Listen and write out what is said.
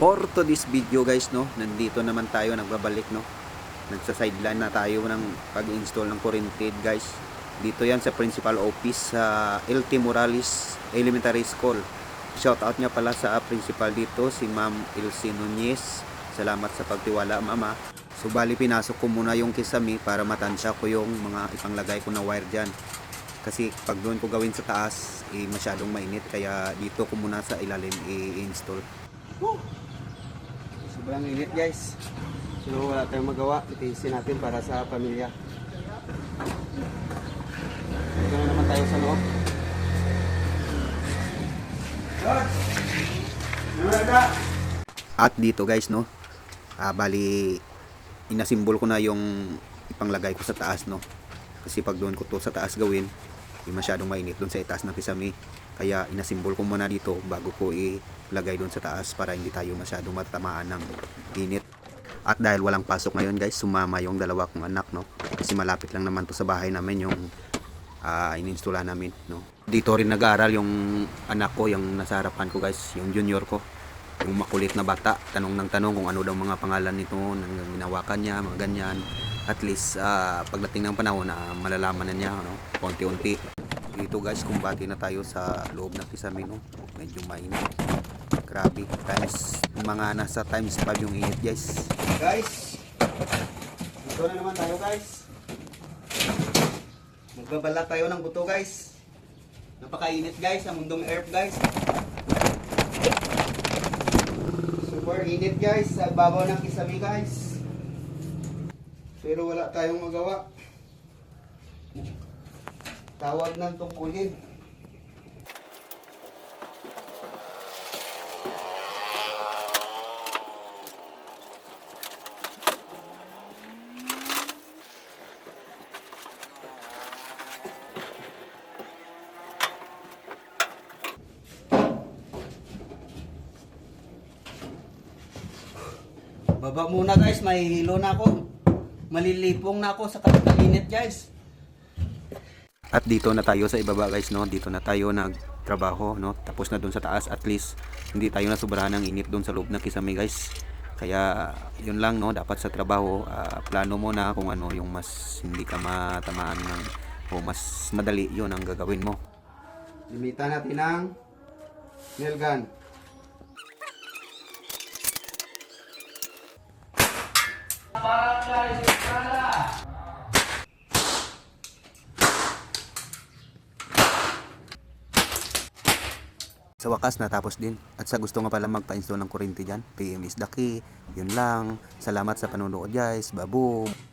For today's video guys, no, nandito naman tayo, nagbabalik, no. Nagsa-sideline na tayo ng pag-install ng Current-Aid guys. Dito yan sa principal office sa LT Morales Elementary School. Shout out niya pala sa principal dito, si Ma'am Elsie Nunez. Salamat sa pagtiwala, mama. So bali pinasok ko muna yung kisame para matansya ko yung mga ipanglagay ko na wire dyan. Kasi pag doon ko gawin sa taas, masyadong mainit. Kaya dito ko muna sa ilalim i-install. Sobrang init guys. So wala tayong magawa. Itiisin natin para sa pamilya. Ito na naman tayo sa loob. At dito guys, no, bali inasimbol ko na yung ipanglagay ko sa taas, no. Kasi pag doon ko to sa taas gawin, masyadong mainit doon sa itaas ng kisame. Kaya inasimbol ko muna dito bago ko ilagay doon sa taas para hindi tayo masyadong matamaan ng init. At dahil walang pasok ngayon guys, sumama yung dalawa kong anak, no. Kasi malapit lang naman to sa bahay namin yung ininstalla namin, no. Dito rin nag-aaral yung anak ko, yung nasa harapan ko guys, yung junior ko. Yung makulit na bata, tanong ng tanong kung ano daw mga pangalan nito, nang ginawakan niya, mga ganyan. At least pagdating ng panahon na malalaman na niya, no, konti-unti. Dito guys, kumbati na tayo sa loob ng kisame, no. Medyo mainit. Grabe, mga nasa times 5 yung init guys. Guys, dito na naman tayo guys. Magbabalat tayo ng buto guys. Napakainit guys sa mundong earth guys. Super init guys sa babaw ng kisame guys. Pero wala tayong magawa. Tawag ng tungkulin. Baba muna guys, mahihilo na ako. Malilipong na ako sa kainit guys. At dito na tayo sa ibaba guys, no. Dito na tayo nagtrabaho, no. Tapos na doon sa taas, at least hindi tayo nasubrahan ng init doon sa loob ng kisame guys. Kaya yun lang, no, dapat sa trabaho plano mo na kung ano yung mas hindi ka matamaan ng o mas madali, yun ang gagawin mo. Limitan natin ng nail gun. Sa wakas natapos din. At sa gusto nga pala magpa-install ng kuryente dyan, PM is the key. Yun lang. Salamat sa panonood guys. Baboom!